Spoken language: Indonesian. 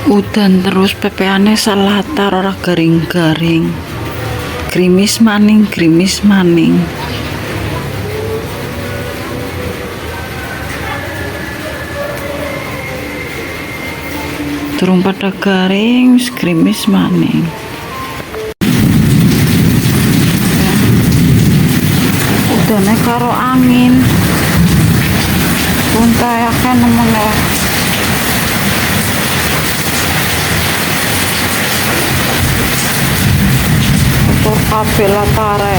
Udan terus pepeane salatar ora garing-garing. Grimis maning, grimis maning. Durung pada garing, wis grimis maning. Udane karo angin. Untayaken meneh. Kabeh latare.